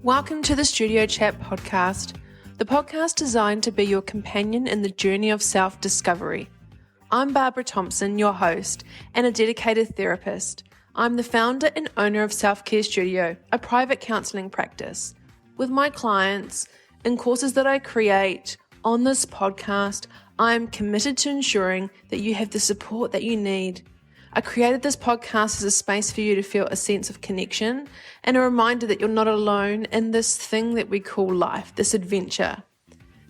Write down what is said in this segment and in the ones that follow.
Welcome to the Studio Chat podcast, the podcast designed to be your companion in the journey of self-discovery. I'm Barbara Thompson, your host and a dedicated therapist. I'm the founder and owner of Self-Care Studio, a private counselling practice. With my clients and courses that I create on this podcast, I'm committed to ensuring that you have the support that you need. I created this podcast as a space for you to feel a sense of connection and a reminder that you're not alone in this thing that we call life, this adventure.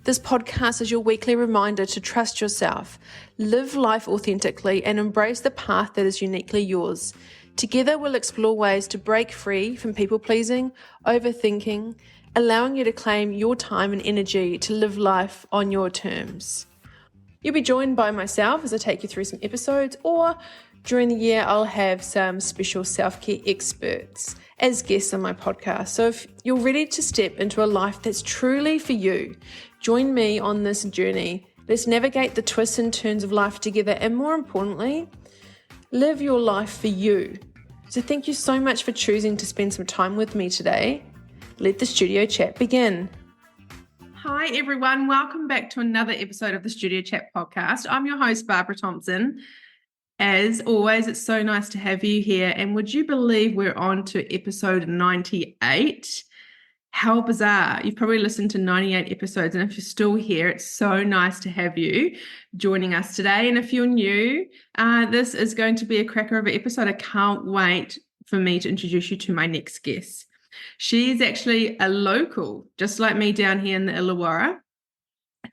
This podcast is your weekly reminder to trust yourself, live life authentically, and embrace the path that is uniquely yours. Together, we'll explore ways to break free from people-pleasing, overthinking, allowing you to claim your time and energy to live life on your terms. You'll be joined by myself as I take you through some episodes, or during the year, I'll have some special self-care experts as guests on my podcast. So if you're ready to step into a life that's truly for you, join me on this journey. Let's navigate the twists and turns of life together, and more importantly, live your life for you. So thank you so much for choosing to spend some time with me today. Let the studio chat begin. Hi everyone, welcome back to another episode of the Studio Chat podcast. I'm your host, Barbara Thompson. As always, it's so nice to have you here. And would you believe we're on to episode 98? How bizarre. You've probably listened to 98 episodes, and if you're still here, it's so nice to have you joining us today. And if you're new, this is going to be a cracker of an episode. I can't wait for me to introduce you to my next guest. She's actually a local, just like me down here in the Illawarra.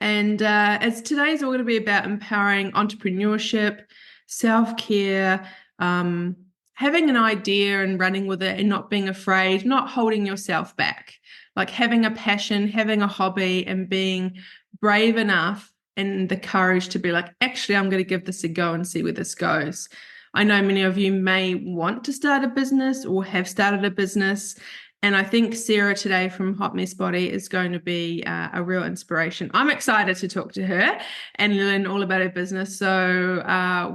And as today's all going to be about empowering entrepreneurship, self-care, having an idea and running with it and not being afraid, not holding yourself back, like having a passion, having a hobby and being brave enough and the courage to be like, actually, I'm going to give this a go and see where this goes. I know many of you may want to start a business or have started a business. And I think Sarah today from Hot Mess Body is going to be a real inspiration. I'm excited to talk to her and learn all about her business. So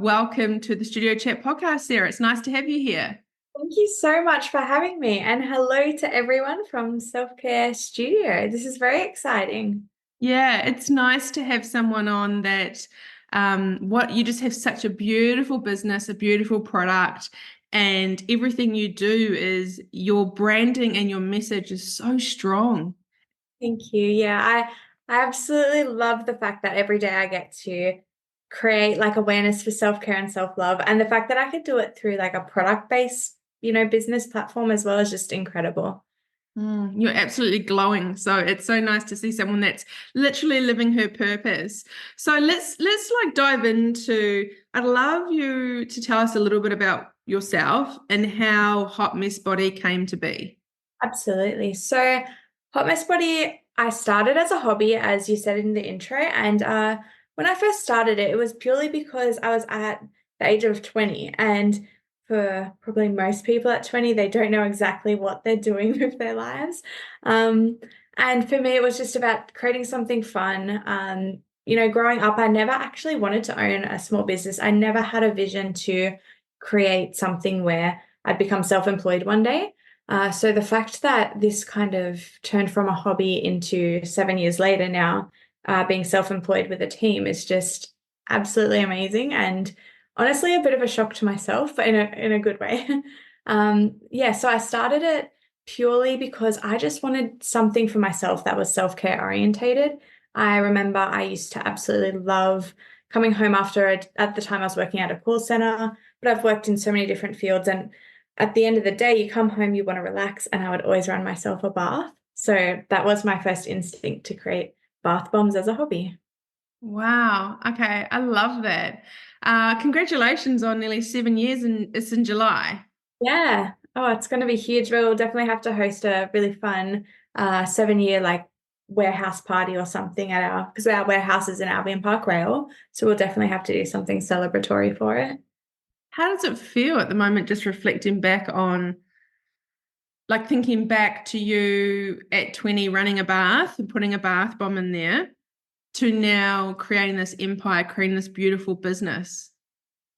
welcome to the Studio Chat podcast, Sarah. It's nice to have you here. Thank you so much for having me. And hello to everyone from Self-Care Studio. This is very exciting. Yeah, it's nice to have someone on that you just have such a beautiful business, a beautiful product. And everything you do is your branding and your message is so strong. Thank you. Yeah, I absolutely love the fact that every day I get to create like awareness for self-care and self-love. And the fact that I could do it through like a product-based, business platform as well is just incredible. You're absolutely glowing. So it's so nice to see someone that's literally living her purpose. So let's like dive into, I'd love you to tell us a little bit about yourself and how Hot Mess Body came to be. Absolutely. So Hot Mess Body, I started as a hobby, as you said in the intro. And when I first started it, it was purely because I was at the age of 20. And for probably most people at 20, they don't know exactly what they're doing with their lives. And for me, it was just about creating something fun. Growing up, I never actually wanted to own a small business. I never had a vision to create something where I'd become self-employed one day. So the fact that this kind of turned from a hobby into 7 years later now, being self-employed with a team is just absolutely amazing. And honestly, a bit of a shock to myself, but in a good way. So I started it purely because I just wanted something for myself that was self-care orientated. I remember I used to absolutely love coming home at the time I was working at a call center, but I've worked in so many different fields. And at the end of the day, you come home, you want to relax, and I would always run myself a bath. So that was my first instinct to create bath bombs as a hobby. Wow. Okay. I love that. Congratulations on nearly 7 years, and it's in July. Yeah. Oh, it's going to be huge. We'll definitely have to host a really fun 7-year like warehouse party or something because our warehouse is in Albion Park Rail. So we'll definitely have to do something celebratory for it. How does it feel at the moment, just reflecting back on, like thinking back to you at 20 running a bath and putting a bath bomb in there to now creating this empire, creating this beautiful business?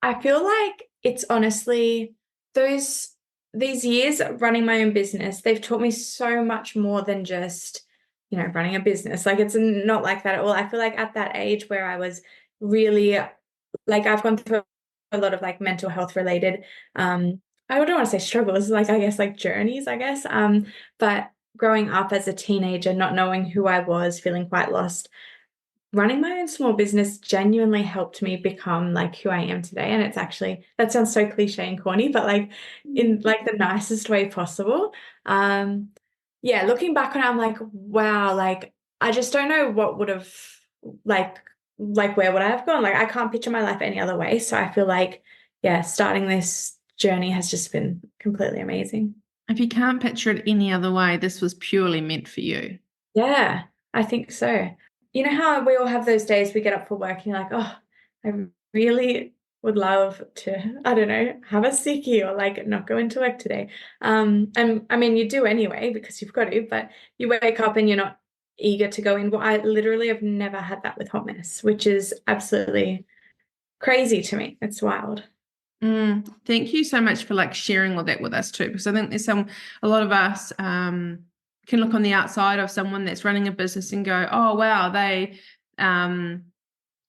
I feel like it's honestly those these years running my own business, they've taught me so much more than just, running a business. Like it's not like that at all. I feel like at that age where I was really like I've gone through a lot of like mental health related I don't want to say struggles, like I guess like journeys, I guess. But growing up as a teenager, not knowing who I was, feeling quite lost, running my own small business genuinely helped me become like who I am today. And it's actually, that sounds so cliche and corny, but like in like the nicest way possible. Um, yeah, looking back on it, I'm like, wow, like I just don't know what would have like where would I have gone? Like I can't picture my life any other way. So I feel like, yeah, starting this journey has just been completely amazing. If you can't picture it any other way, this was purely meant for you. Yeah, I think so. You know how we all have those days we get up for work and you're like, oh, I really would love to, I don't know, have a sickie or like not go into work today. And I mean, you do anyway because you've got to, but you wake up and you're not eager to go in. Well, I literally have never had that with Hot Mess, which is absolutely crazy to me. It's wild. Thank you so much for like sharing all that with us too, because I think a lot of us can look on the outside of someone that's running a business and go, oh wow, um,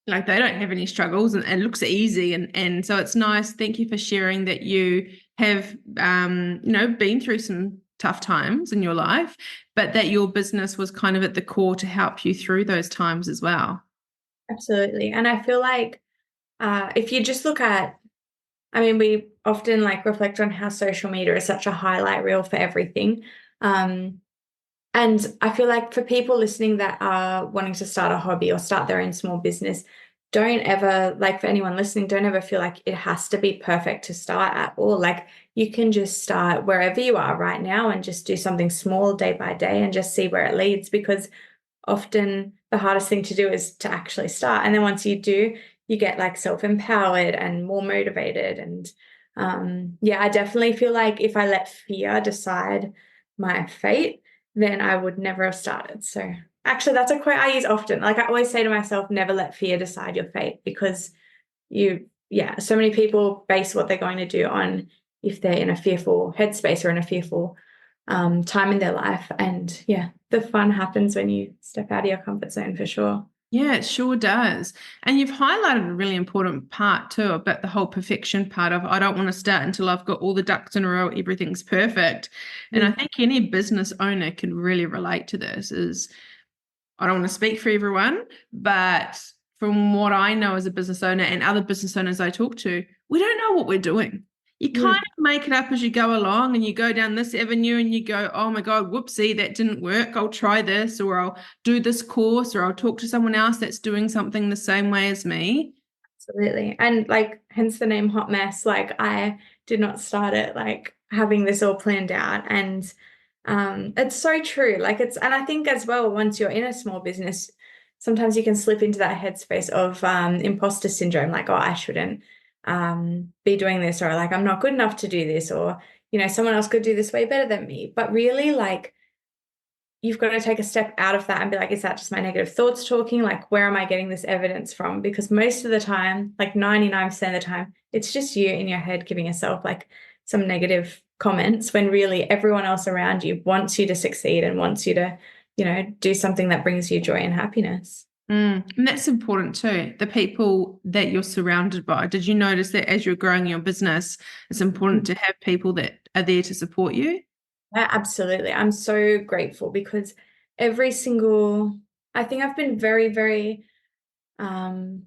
like they don't have any struggles and it looks easy, and so it's nice. Thank you for sharing that you have been through some tough times in your life, but that your business was kind of at the core to help you through those times as well. Absolutely. And I feel like if you just look at I mean, we often like reflect on how social media is such a highlight reel for everything. Um, and I feel like for people listening that are wanting to start a hobby or start their own small business, don't ever, like for anyone listening, don't ever feel like it has to be perfect to start at all. Like you can just start wherever you are right now and just do something small day by day and just see where it leads because often the hardest thing to do is to actually start. And then once you do, you get like self-empowered and more motivated. And yeah, I definitely feel like if I let fear decide my fate, then I would never have started. So actually, that's a quote I use often. Like I always say to myself, never let fear decide your fate because yeah, so many people base what they're going to do on if they're in a fearful headspace or in a fearful time in their life. And yeah, the fun happens when you step out of your comfort zone for sure. Yeah, it sure does. And you've highlighted a really important part too about the whole perfection part of I don't want to start until I've got all the ducks in a row, everything's perfect. And I Mm. think any business owner can really relate to this is I don't want to speak for everyone, but from what I know as a business owner and other business owners I talk to, we don't know what we're doing. You kind Mm. of make it up as you go along and you go down this avenue and you go, oh my God, whoopsie, that didn't work. I'll try this or I'll do this course or I'll talk to someone else that's doing something the same way as me. Absolutely. And like, hence the name Hot Mess. Like, I did not start it like having this all planned out. And it's so true. Like, and I think as well, once you're in a small business, sometimes you can slip into that headspace of imposter syndrome, like, oh, I shouldn't be doing this, or like, I'm not good enough to do this, or, someone else could do this way better than me. But really, like, you've got to take a step out of that and be like, is that just my negative thoughts talking? Like, where am I getting this evidence from? Because most of the time, like 99% of the time, it's just you in your head giving yourself like some negative comments when really everyone else around you wants you to succeed and wants you to, do something that brings you joy and happiness. And that's important too. The people that you're surrounded by. Did you notice that as you're growing your business, it's important to have people that are there to support you? Yeah, absolutely. I'm so grateful because I think I've been very, very, um,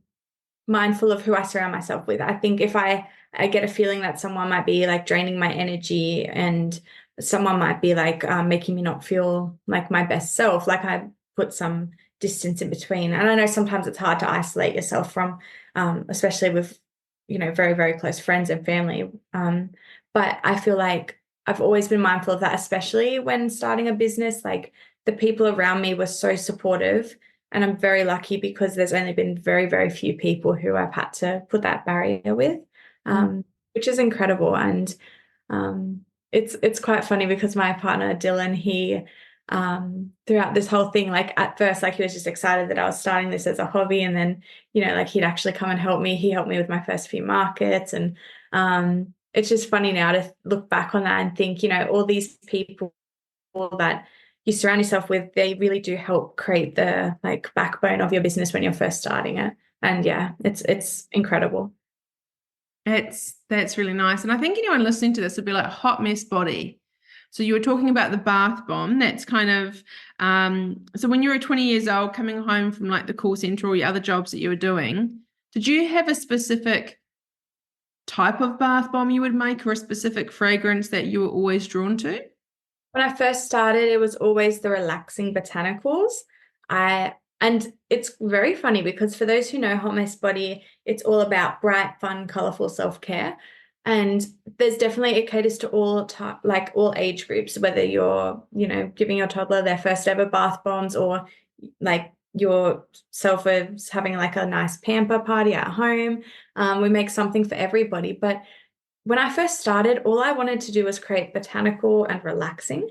mindful of who I surround myself with. I think if I get a feeling that someone might be like draining my energy and someone might be like making me not feel like my best self, like I put some distance in between. And I know sometimes it's hard to isolate yourself from, especially with, very, very close friends and family. But I feel like I've always been mindful of that, especially when starting a business. Like the people around me were so supportive and I'm very lucky because there's only been very, very few people who I've had to put that barrier with, which is incredible. And it's quite funny because my partner Dylan, he throughout this whole thing, like at first, like he was just excited that I was starting this as a hobby, and then like he'd actually come and help me. He helped me with my first few markets, and it's just funny now to look back on that and think, all these people that you surround yourself with, they really do help create the like backbone of your business when you're first starting it. And yeah, it's incredible. That's really nice. And I think anyone listening to this would be like hot mess body. So you were talking about the bath bomb. That's kind of so when you were 20 years old, coming home from like the call center or your other jobs that you were doing, did you have a specific type of bath bomb you would make or a specific fragrance that you were always drawn to? When I first started, it was always the relaxing botanicals. And it's very funny because for those who know Hot Mess Body, it's all about bright, fun, colorful self-care. And there's definitely it caters to like all age groups, whether you're, giving your toddler their first ever bath bombs or like yourself is having like a nice pamper party at home. We make something for everybody. But when I first started, all I wanted to do was create botanical and relaxing.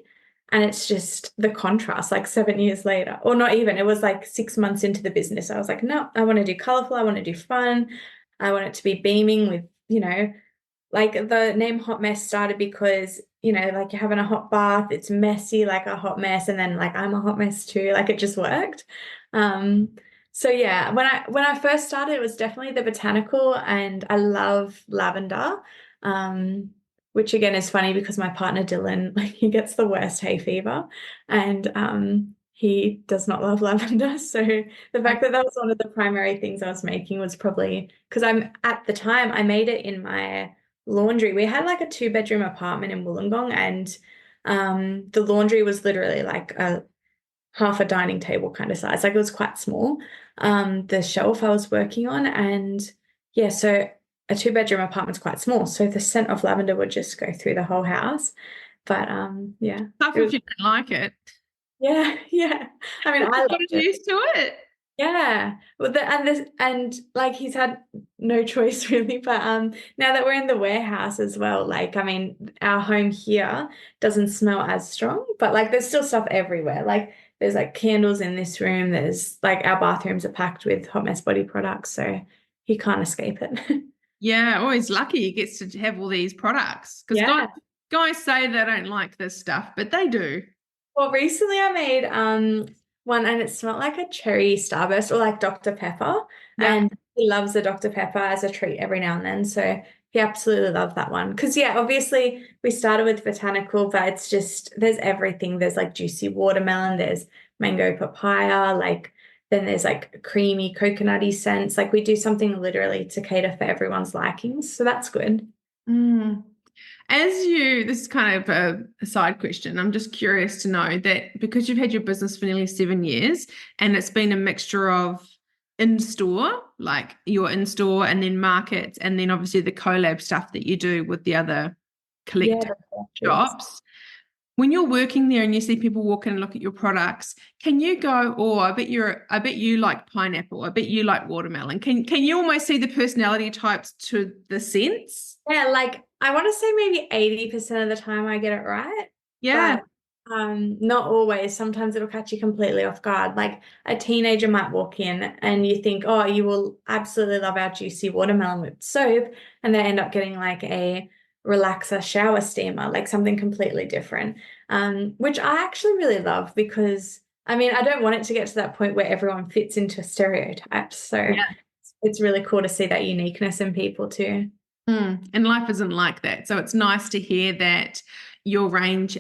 And it's just the contrast, like 7 years later, or not even, it was like 6 months into the business. I was like, no, I want to do colorful. I want to do fun. I want it to be beaming with, like the name Hot Mess started because, like you're having a hot bath, it's messy, like a hot mess. And then like, I'm a hot mess too. Like it just worked. Um, so yeah, when I first started, it was definitely the botanical and I love lavender. Um, which again is funny because my partner Dylan, like he gets the worst hay fever and he does not love lavender. So the fact that that was one of the primary things I was making was probably because at the time I made it in my laundry. We had like a 2-bedroom apartment in Wollongong and the laundry was literally like a half a dining table kind of size. Like it was quite small. The shelf I was working on and yeah, so a 2-bedroom apartment's quite small. So the scent of lavender would just go through the whole house. But yeah. Tough if you don't like it. Yeah, yeah. I mean, I Got loved it. used to it. Yeah. Well, and like he's had no choice really, but now that we're in the warehouse as well, like I mean, our home here doesn't smell as strong, but like there's still stuff everywhere. Like there's like candles in this room. There's like our bathrooms are packed with Hot Mess Body products, so he can't escape it. Yeah, always lucky he gets to have all these products because Yeah. guys say they don't like this stuff, but they do. Well, recently I made one and it smelled like a cherry starburst or like Dr. Pepper. Yeah. And he loves the Dr. Pepper as a treat every now and then. So he absolutely loved that one. Because yeah, obviously we started with botanical, but it's just there's everything. There's like juicy watermelon, there's mango papaya, like then there's like creamy coconutty scents. Like we do something literally to cater for everyone's likings. So that's good. Mm. This is kind of a side question. I'm just curious to know that because you've had your business for nearly 7 years and it's been a mixture of in-store, like your in-store and then markets, and then obviously the collab stuff that you do with the other Yeah, collective that's true. shops. When you're working there and you see people walk in and look at your products, can you go, oh, I bet you like pineapple, I bet you like watermelon. Can you almost see the personality types to the sense? Yeah, like I want to say maybe 80% of the time I get it right, Yeah. but not always. Sometimes it'll catch you completely off guard. Like a teenager might walk in and you think, oh, you will absolutely love our juicy watermelon whipped soap, and they end up getting like a relaxer shower steamer, like something completely different. Which I actually really love because I mean I don't want it to get to that point where everyone fits into stereotypes. So Yeah. it's really cool to see that uniqueness in people too. And life isn't like that. So it's nice to hear that your range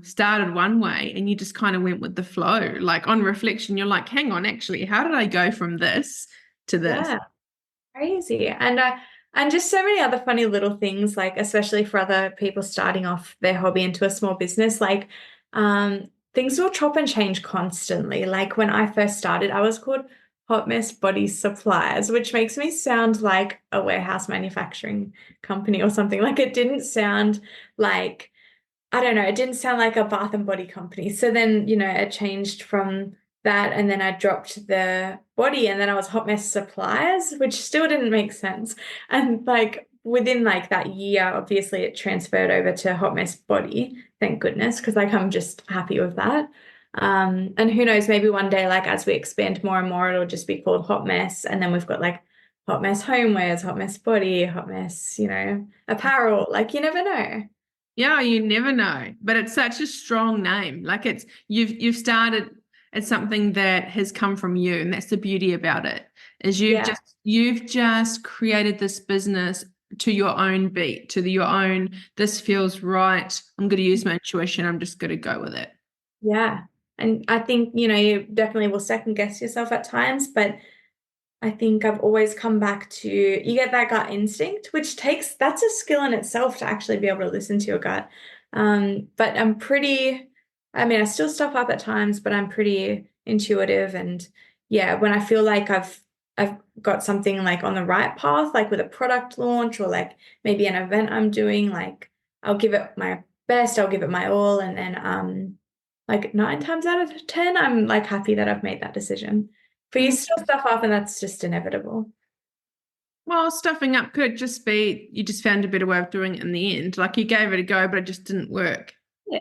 started one way and you just kind of went with the flow. Like on reflection, you're like, hang on, actually, how did I go from this to this? Yeah. Crazy. And just so many other funny little things, like especially for other people starting off their hobby into a small business, like things will chop and change constantly. Like when I first started, I was called Hot Mess Body Suppliers, which makes me sound like a warehouse manufacturing company or something. Like it didn't sound like I don't know, it didn't sound like a bath and body company. So then, it changed from that and then I dropped the body and then I was Hot Mess Suppliers, which still didn't make sense. And like within like that year, obviously it transferred over to Hot Mess Body, thank goodness, because like I'm just happy with that. And who knows, maybe one day, like as we expand more and more, it'll just be called Hot Mess. And then we've got like hot mess homewares, hot mess body, hot mess, apparel. Like you never know. Yeah, you never know. But it's such a strong name. Like it's you've started it's something that has come from you, and that's the beauty about it. Is Yeah. you've just created this business to your own beat, your own, this feels right. I'm going to use my intuition. I'm just going to go with it. Yeah. And I think, you definitely will second guess yourself at times, but I think I've always come back to you get that gut instinct, which that's a skill in itself to actually be able to listen to your gut. But I mean, I still stuff up at times, but I'm pretty intuitive. And yeah, when I feel like I've got something like on the right path, like with a product launch or like maybe an event I'm doing, like I'll give it my best, I'll give it my all. And then like 9 times out of 10, I'm like happy that I've made that decision. But you Mm. still stuff up, and that's just inevitable. Well, stuffing up could just be you just found a better way of doing it in the end. Like you gave it a go, but it just didn't work. Yeah.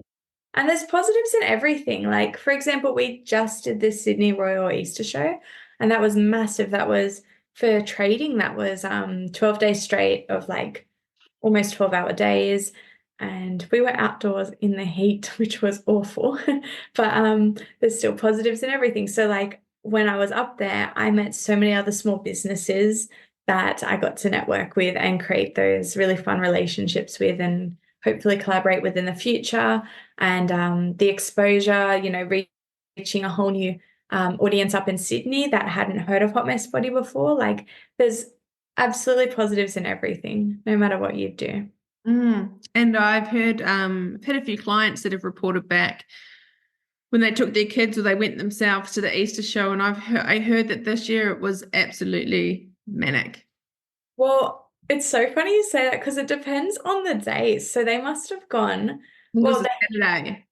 And there's positives in everything. Like, for example, we just did this Sydney Royal Easter show, and that was massive. That was for trading, that was 12 days straight of like almost 12-hour days. And we were outdoors in the heat, which was awful. But there's still positives in everything. So like when I was up there, I met so many other small businesses that I got to network with and create those really fun relationships with and hopefully collaborate with in the future. And the exposure, reaching a whole new audience up in Sydney that hadn't heard of Hot Mess Body before. Like there's absolutely positives in everything, no matter what you do. And I've had a few clients that have reported back when they took their kids or they went themselves to the Easter show, and I heard that this year it was absolutely manic. Well, it's so funny you say that because it depends on the days. So they must have gone, I think it was well, a Saturday.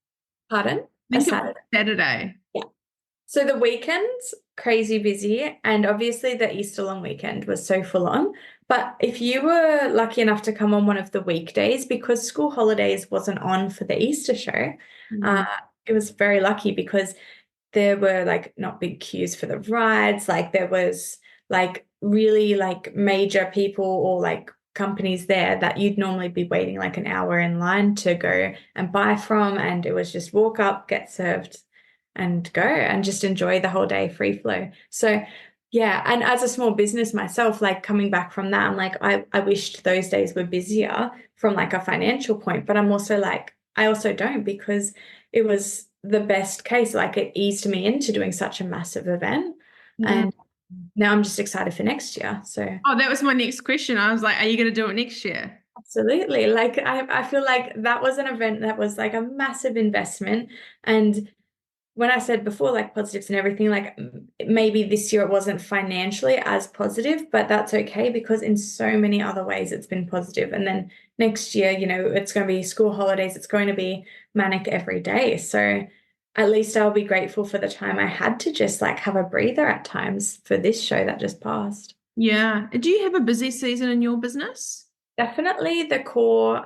pardon? I A think it was Saturday. Saturday. Yeah. So the weekend's crazy busy, and obviously the Easter long weekend was so full on. But if you were lucky enough to come on one of the weekdays, because school holidays wasn't on for the Easter show, uh, Mm. it was very lucky because there were like not big queues for the rides. Like there was like really like major people or like companies there that you'd normally be waiting like an hour in line to go and buy from. And it was just walk up, get served and go and just enjoy the whole day free flow. So yeah, and as a small business myself, like coming back from that, I'm like, I wished those days were busier from like a financial point, but I'm also like, I also don't because it was the best case. Like it eased me into doing such a massive event. Mm. And now I'm just excited for next year. So Oh, that was my next question. I was like, are you going to do it next year? absolutely. Like I feel like that was an event that was like a massive investment. And when I said before, like positives and everything, like maybe this year it wasn't financially as positive, but that's okay because in so many other ways it's been positive. And then next year, it's going to be school holidays, it's going to be manic every day. So at least I'll be grateful for the time I had to just like have a breather at times for this show that just passed. Yeah. Do you have a busy season in your business? Definitely the core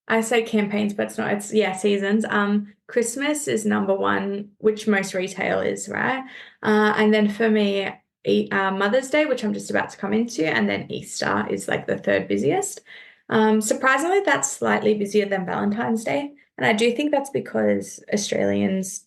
I say campaigns, but it's not. It's yeah, seasons. Christmas is number one, which most retail is, right? And then for me, Mother's Day, which I'm just about to come into, and then Easter is like the third busiest. Surprisingly, that's slightly busier than Valentine's Day, and I do think that's because Australians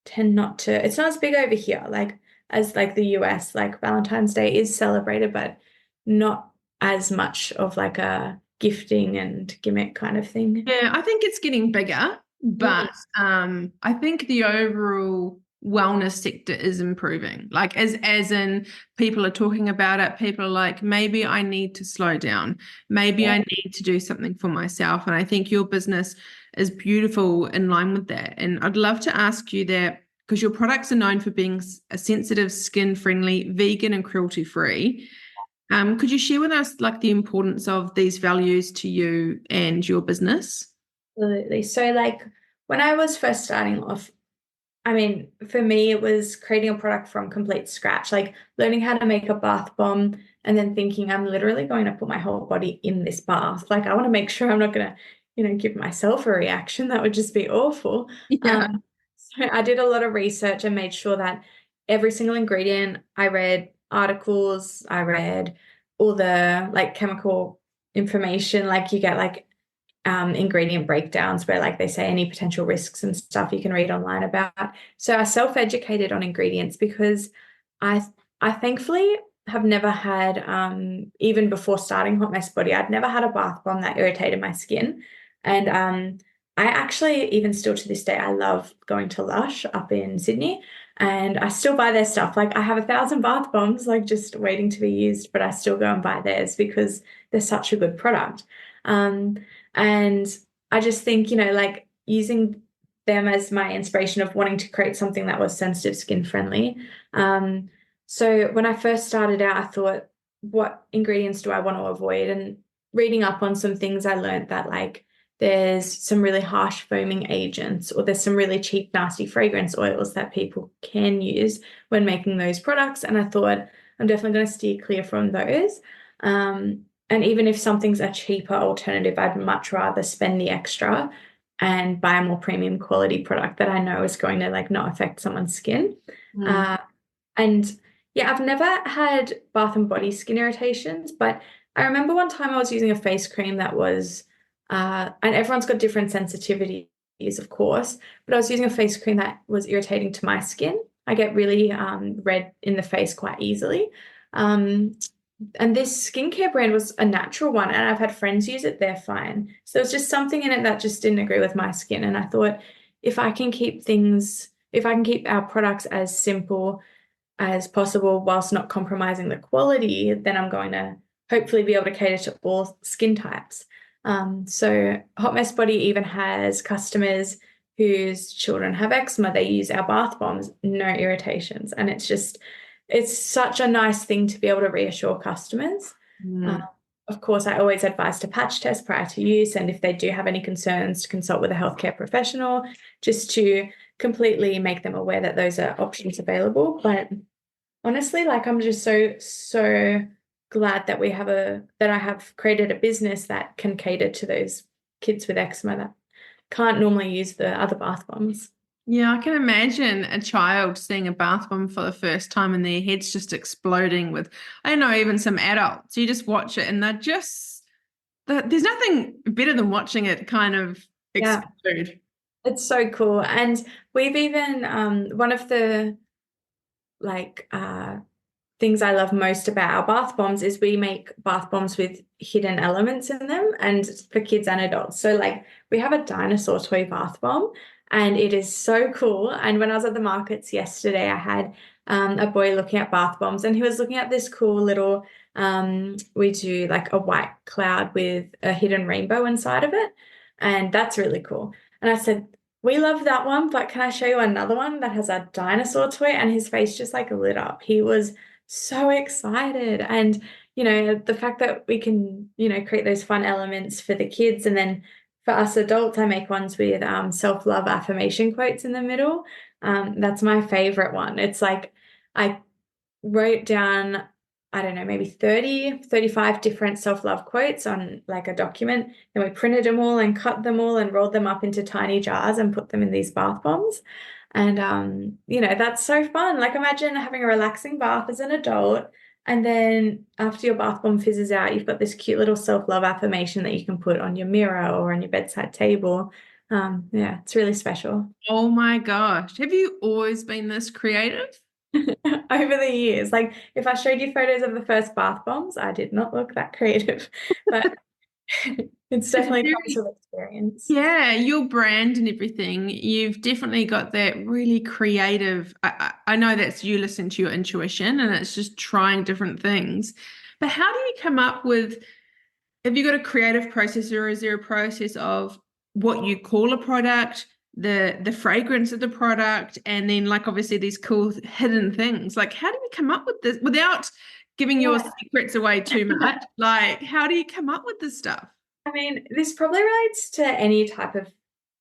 tend not to. It's not as big over here, like as like the US. Like Valentine's Day is celebrated, but not as much of like a gifting and gimmick kind of thing. Yeah, I think it's getting bigger, but Mm. I think the overall wellness sector is improving. Like as in people are talking about it, people are like, maybe I need to slow down. Maybe I Yeah, need to do something for myself. And I think your business is beautiful in line with that. And I'd love to ask you that because your products are known for being a sensitive, skin friendly, vegan, and cruelty free. Could you share with us like the importance of these values to you and your business? absolutely. So like when I was first starting off, I mean, for me, it was creating a product from complete scratch, like learning how to make a bath bomb and then thinking I'm literally going to put my whole body in this bath. Like I want to make sure I'm not going to, give myself a reaction. That would just be awful. Yeah. So I did a lot of research and made sure that every single ingredient I read articles. I read all the like chemical information, like you get like ingredient breakdowns where like they say any potential risks and stuff you can read online about. So I self-educated on ingredients because I I thankfully have never had even before starting Hot Mess Body, I'd never had a bath bomb that irritated my skin. And I actually even still to this day I love going to Lush up in Sydney and I still buy their stuff. Like I have 1,000 bath bombs like just waiting to be used, but I still go and buy theirs because they're such a good product. Um, and I just think, like using them as my inspiration of wanting to create something that was sensitive skin friendly. So when I first started out, I thought, what ingredients do I want to avoid? And reading up on some things, I learned that like there's some really harsh foaming agents, or there's some really cheap, nasty fragrance oils that people can use when making those products. And I thought, I'm definitely going to steer clear from those. And even if something's a cheaper alternative, I'd much rather spend the extra and buy a more premium quality product that I know is going to like not affect someone's skin. Mm. Uh, and yeah, I've never had bath and body skin irritations, but I remember one time I was using a face cream that was, and everyone's got different sensitivities, of course, but I was using a face cream that was irritating to my skin. I get really red in the face quite easily. Um, and this skincare brand was a natural one, and I've had friends use it, they're fine. So there's just something in it that just didn't agree with my skin. And I thought, if I can keep our products as simple as possible whilst not compromising the quality, then I'm going to hopefully be able to cater to all skin types. So Hot Mess Body even has customers whose children have eczema. They use our bath bombs, no irritations. And it's such a nice thing to be able to reassure customers. Uh, Mm. of course, I always advise to patch test prior to use, and if they do have any concerns, to consult with a healthcare professional just to completely make them aware that those are options available. But honestly, like I'm just so glad that I have created a business that can cater to those kids with eczema that can't normally use the other bath bombs. Yeah, I can imagine a child seeing a bath bomb for the first time and their head's just exploding with, I don't know, even some adults. You just watch it and there's nothing better than watching it kind of Yeah, explode. it's so cool. And we've even one of the like things I love most about our bath bombs is we make bath bombs with hidden elements in them and for kids and adults. So like we have a dinosaur toy bath bomb and it is so cool. And when I was at the markets yesterday, I had a boy looking at bath bombs and he was looking at this cool little we do like a white cloud with a hidden rainbow inside of it. And that's really cool. And I said, we love that one, but can I show you another one that has a dinosaur toy? And his face just like lit up. He was so excited. And, the fact that we can, create those fun elements for the kids. And then for us adults, I make ones with self-love affirmation quotes in the middle. That's my favorite one. It's like I wrote down, I don't know, maybe 30, 35 different self-love quotes on like a document. Then we printed them all and cut them all and rolled them up into tiny jars and put them in these bath bombs. And that's so fun. Like imagine having a relaxing bath as an adult, and then after your bath bomb fizzes out, you've got this cute little self-love affirmation that you can put on your mirror or on your bedside table. Yeah, it's really special. Oh my gosh. Have you always been this creative? Over the years. Like if I showed you photos of the first bath bombs, I did not look that creative, but it's It's definitely comes very, with experience. yeah, your brand and everything, you've definitely got that really creative. I know that's you listening to your intuition and it's just trying different things. But how do you come up with, have you got a creative process or is there a process of what you call a product, the fragrance of the product, and then like obviously these cool hidden things? Like how do you come up with this without giving your Yeah. secrets away too much? Like how do you come up with this stuff? I mean, this probably relates to any type of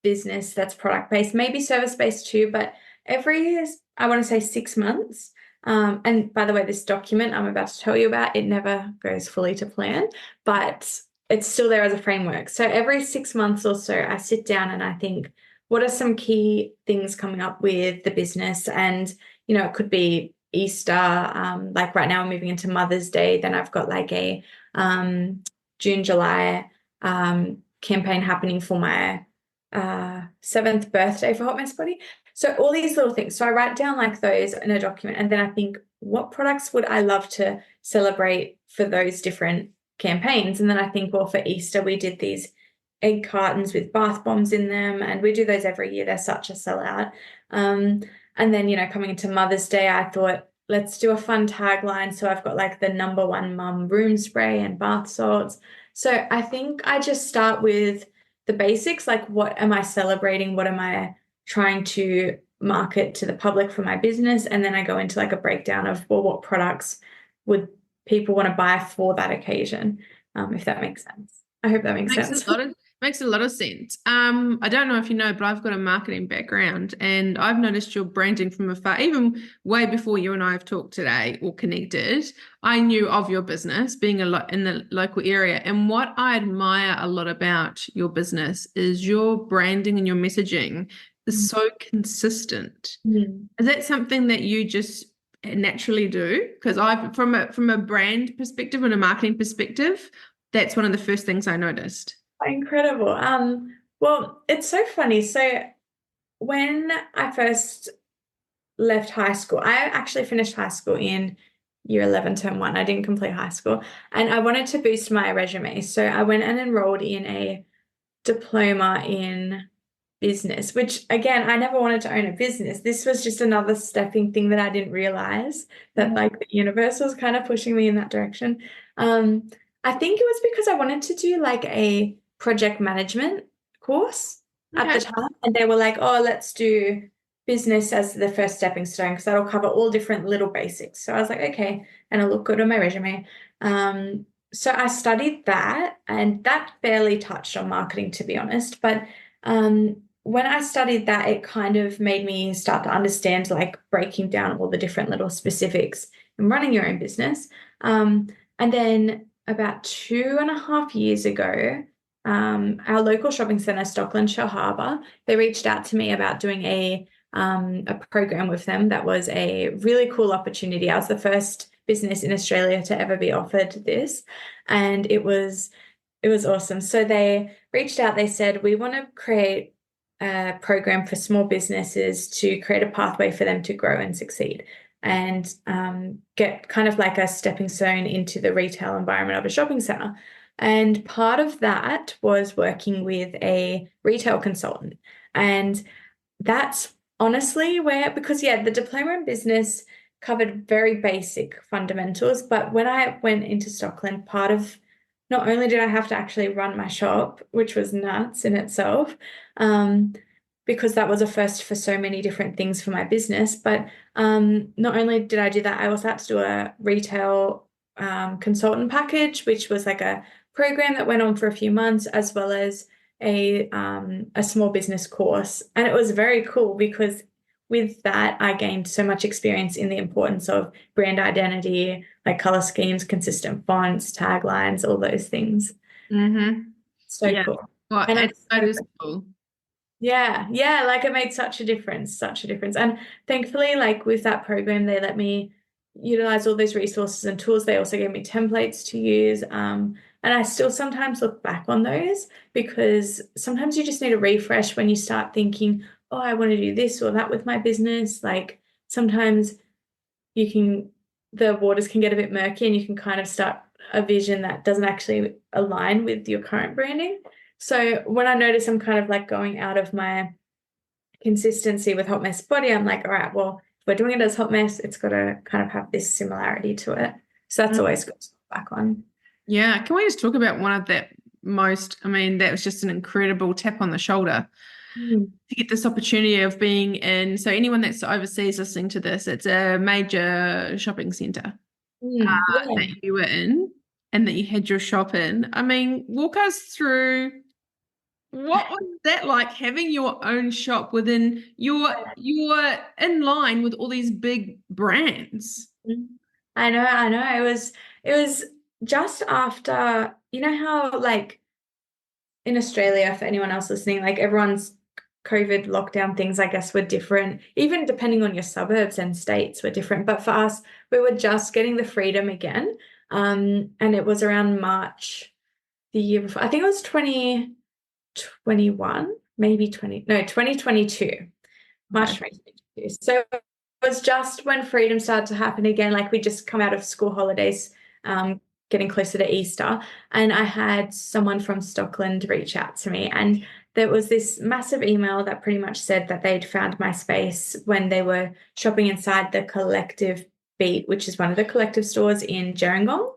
business that's product based, maybe service based too, but every, I want to say 6 months. And by the way, this document I'm about to tell you about, it never goes fully to plan, but it's still there as a framework. So every 6 months or so, I sit down and I think, what are some key things coming up with the business? And, it could be Easter, like right now I'm moving into Mother's Day. Then I've got like a June, July campaign happening for my seventh birthday for Hot Mess Body. So all these little things. So I write down like those in a document, and then I think, what products would I love to celebrate for those different campaigns? And then I think, well, for Easter, we did these egg cartons with bath bombs in them, and we do those every year. They're such a sellout. And then, coming into Mother's Day, I thought, let's do a fun tagline. So I've got like the number one mum room spray and bath salts. So I think I just start with the basics, like what am I celebrating? What am I trying to market to the public for my business? And then I go into like a breakdown of, well, what products would people want to buy for that occasion, if that makes sense. I hope that makes sense. Makes a lot of sense. I don't know if you know, but I've got a marketing background, and I've noticed your branding from afar, even way before you and I have talked today or connected. I knew of your business being a lot in the local area, and what I admire a lot about your business is your branding and your messaging is so consistent. Mm. Is that something that you just naturally do? Because I've from a brand perspective and a marketing perspective, that's one of the first things I noticed. Incredible. Well, it's so funny. So when I first left high school, I actually finished high school in year 11, term one. I didn't complete high school, and I wanted to boost my resume. So I went and enrolled in a diploma in business, which again, I never wanted to own a business. This was just another stepping thing that I didn't realize that like the universe was kind of pushing me in that direction. I think it was because I wanted to do like a project management course at the time, and they were like, oh, let's do business as the first stepping stone because that'll cover all different little basics. So I was like, okay, and it'll look good on my resume. So I studied that, and that barely touched on marketing, to be honest. But when I studied that, it kind of made me start to understand like breaking down all the different little specifics in running your own business. And then about 2.5 years ago, our local shopping centre, Stocklands Shellharbour, they reached out to me about doing a program with them that was a really cool opportunity. I was the first business in Australia to ever be offered this, and it was awesome. So they reached out, they said, we want to create a program for small businesses to create a pathway for them to grow and succeed and get kind of like a stepping stone into the retail environment of a shopping center. And part of that was working with a retail consultant. And that's honestly because the diploma in business covered very basic fundamentals. But when I went into Stockland, part of not only did I have to actually run my shop, which was nuts in itself, because that was a first for so many different things for my business, but not only did I do that, I also had to do a retail consultant package, which was like a program that went on for a few months, as well as a small business course. And it was very cool because with that, I gained so much experience in the importance of brand identity, like color schemes, consistent fonts, taglines, all those things. So cool. Well, And that is cool. Yeah, like it made such a difference, such a difference. And thankfully, like with that program, they let me utilize all those resources and tools. They also gave me templates to use. And I still sometimes look back on those because sometimes you just need a refresh when you start thinking, oh, I want to do this or that with my business. Like sometimes the waters can get a bit murky and you can kind of start a vision that doesn't actually align with your current branding. So when I notice I'm kind of like going out of my consistency with Hot Mess Body, I'm like, all right, well, if we're doing it as Hot Mess, it's got to kind of have this similarity to it. So that's always good to look back on. Yeah. Can we just talk about one of that that was just an incredible tap on the shoulder to get this opportunity of being in. So anyone that's overseas listening to this, it's a major shopping centre that you were in and that you had your shop in. I mean, walk us through what was that like having your own shop within you're in line with all these big brands. I know. It was just after, you know how like in Australia, for anyone else listening, like everyone's COVID lockdown things, I guess, were different, even depending on your suburbs and states were different. But for us, we were just getting the freedom again. And it was around March the year before. I think it was 2021, maybe 2022, March 2022. So it was just when freedom started to happen again, like we just come out of school holidays, getting closer to Easter, and I had someone from Stockland reach out to me, and there was this massive email that pretty much said that they'd found my space when they were shopping inside the Collective Beat, which is one of the Collective stores in Gerringong,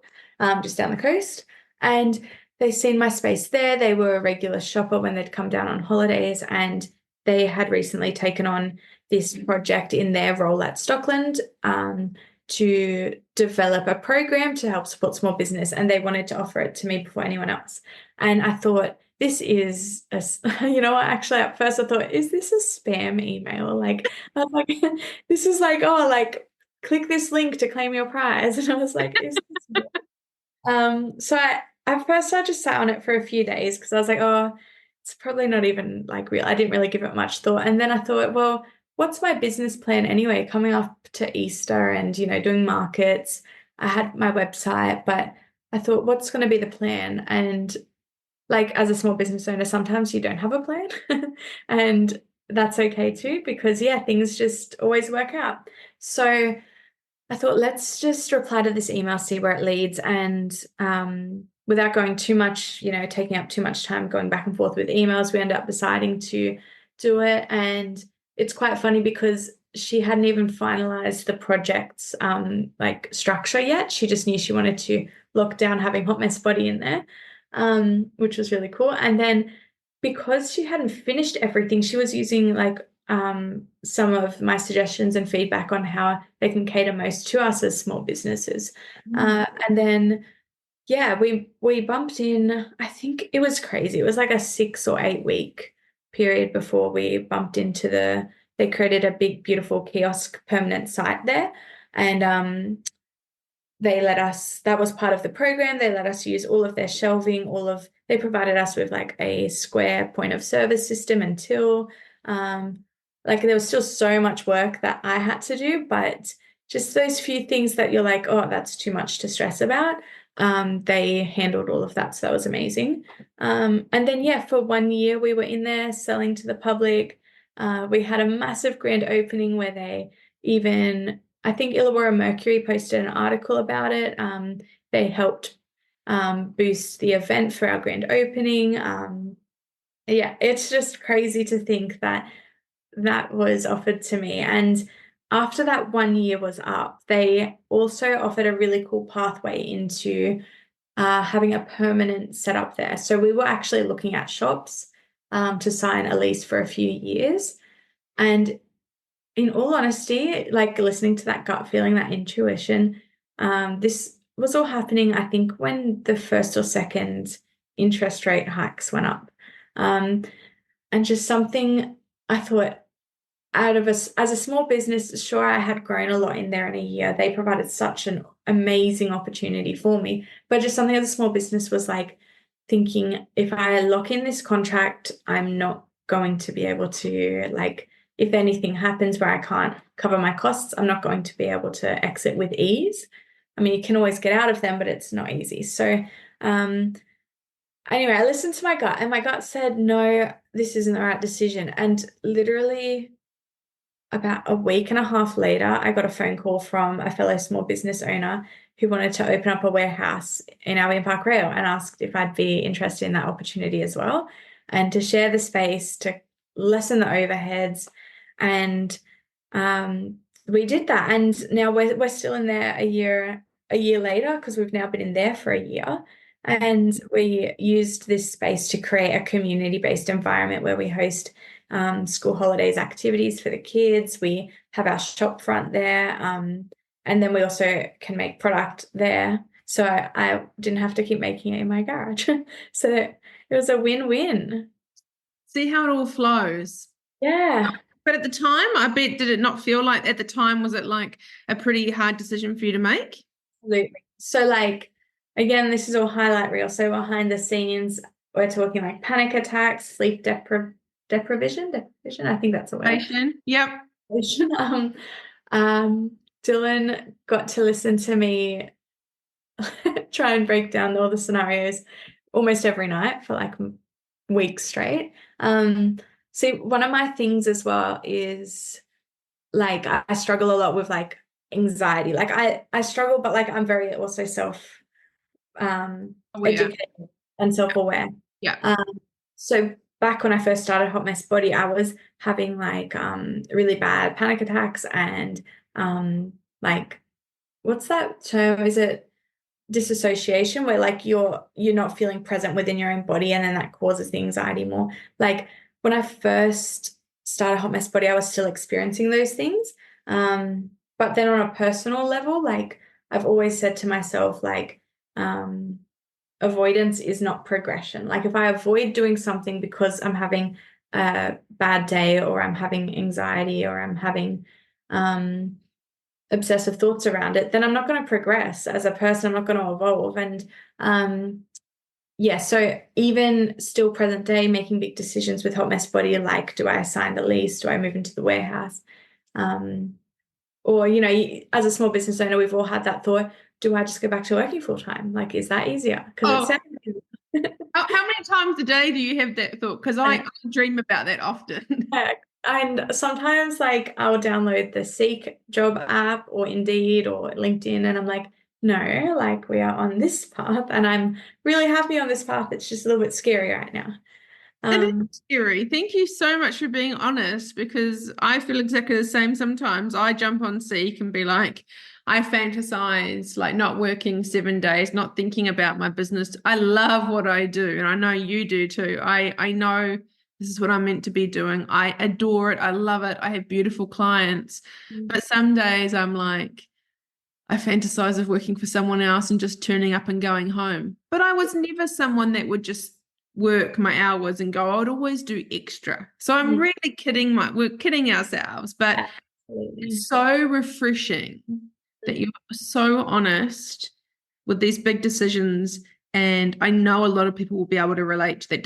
just down the coast. And they seen my space there. They were a regular shopper when they'd come down on holidays, and they had recently taken on this project in their role at Stockland, to develop a program to help support small business, and they wanted to offer it to me before anyone else. And I thought, this is you know what, actually at first I thought, is this a spam email? Like, I was like, this is like, oh, like click this link to claim your prize. And I was like, is this so I first I just sat on it for a few days because I was like, oh, it's probably not even like real. I didn't really give it much thought. And then I thought, well, what's my business plan anyway? Coming up to Easter and, doing markets. I had my website, but I thought, what's going to be the plan? And like as a small business owner, sometimes you don't have a plan. And that's okay too, because yeah, things just always work out. So I thought, let's just reply to this email, see where it leads. And without going too much, taking up too much time going back and forth with emails, we ended up deciding to do it. And it's quite funny because she hadn't even finalized the project's like structure yet. She just knew she wanted to lock down having Hot Mess Body in there, which was really cool. And then because she hadn't finished everything, she was using like some of my suggestions and feedback on how they can cater most to us as small businesses. And then, yeah, we bumped in, I think it was crazy. It was like a 6 or 8 week period before we bumped into they created a big, beautiful kiosk permanent site there. And they let us, that was part of the program. They let us use all of their shelving, they provided us with like a square point of service system and till. Like there was still so much work that I had to do, but just those few things that you're like, oh, that's too much to stress about. They handled all of that. So that was amazing. And then, yeah, for 1 year, we were in there selling to the public. We had a massive grand opening where I think Illawarra Mercury posted an article about it. They helped boost the event for our grand opening. Yeah, it's just crazy to think that was offered to me. And after that 1 year was up, they also offered a really cool pathway into having a permanent setup there. So we were actually looking at shops to sign a lease for a few years. And in all honesty, like listening to that gut feeling, that intuition, this was all happening, I think, when the first or second interest rate hikes went up. And just something I thought, as a small business, sure, I had grown a lot in there in a year. They provided such an amazing opportunity for me. But just something as a small business was like thinking, if I lock in this contract, I'm not going to be able to, like, if anything happens where I can't cover my costs, I'm not going to be able to exit with ease. I mean, you can always get out of them, but it's not easy. So anyway, I listened to my gut, and my gut said, no, this isn't the right decision. And literally about a week and a half later, I got a phone call from a fellow small business owner who wanted to open up a warehouse in Albion Park Rail and asked if I'd be interested in that opportunity as well, and to share the space, to lessen the overheads. And we did that. And now we're still in there a year later, because we've now been in there for a year. And we used this space to create a community-based environment where we host school holidays activities for the kids. We have our shop front there, and then we also can make product there. So I didn't have to keep making it in my garage. So it was a win-win. See how it all flows. Yeah. But at the time, I bet, did it not feel like, at the time, was it like a pretty hard decision for you to make? Absolutely. So like, again, this is all highlight reel. So behind the scenes, we're talking like panic attacks, sleep deprivation, I think that's a word. Yep. Um, Dylan got to listen to me try and break down all the scenarios almost every night for like weeks straight. See, one of my things as well is like I struggle a lot with like anxiety. Like I struggle, but like I'm very also Aware. educated and self-aware. Yeah. So back when I first started Hot Mess Body, I was having like really bad panic attacks and like what's that term? Is it disassociation where like you're not feeling present within your own body and then that causes the anxiety more. Like when I first started Hot Mess Body, I was still experiencing those things. But then on a personal level, like I've always said to myself, like avoidance is not progression. Like if I avoid doing something because I'm having a bad day or I'm having anxiety or I'm having obsessive thoughts around it, then I'm not going to progress as a person. I'm not going to evolve. And yeah, so even still present day, making big decisions with Hot Mess Body, like do I sign the lease? Do I move into the warehouse? Or, you know, as a small business owner, we've all had that thought, do I just go back to working full time? Like, is that easier? Because it Oh, sounds how many times a day do you have that thought? Because I dream about that often. yeah. And sometimes like I'll download the Seek job app or Indeed or LinkedIn and I'm like, no, like we are on this path and I'm really happy on this path. It's just a little bit scary right now. It is scary. Thank you so much for being honest because I feel exactly the same sometimes. I jump on Seek and be like, I fantasize like not working 7 days, not thinking about my business. I love what I do, and I know you do too. I know this is what I'm meant to be doing. I adore it. I love it. I have beautiful clients. But some days I'm like, I fantasize of working for someone else and just turning up and going home. But I was never someone that would just work my hours and go, I would always do extra. So I'm really we're kidding ourselves, but Absolutely. it's so refreshing that you're so honest with these big decisions. And I know a lot of people will be able to relate to that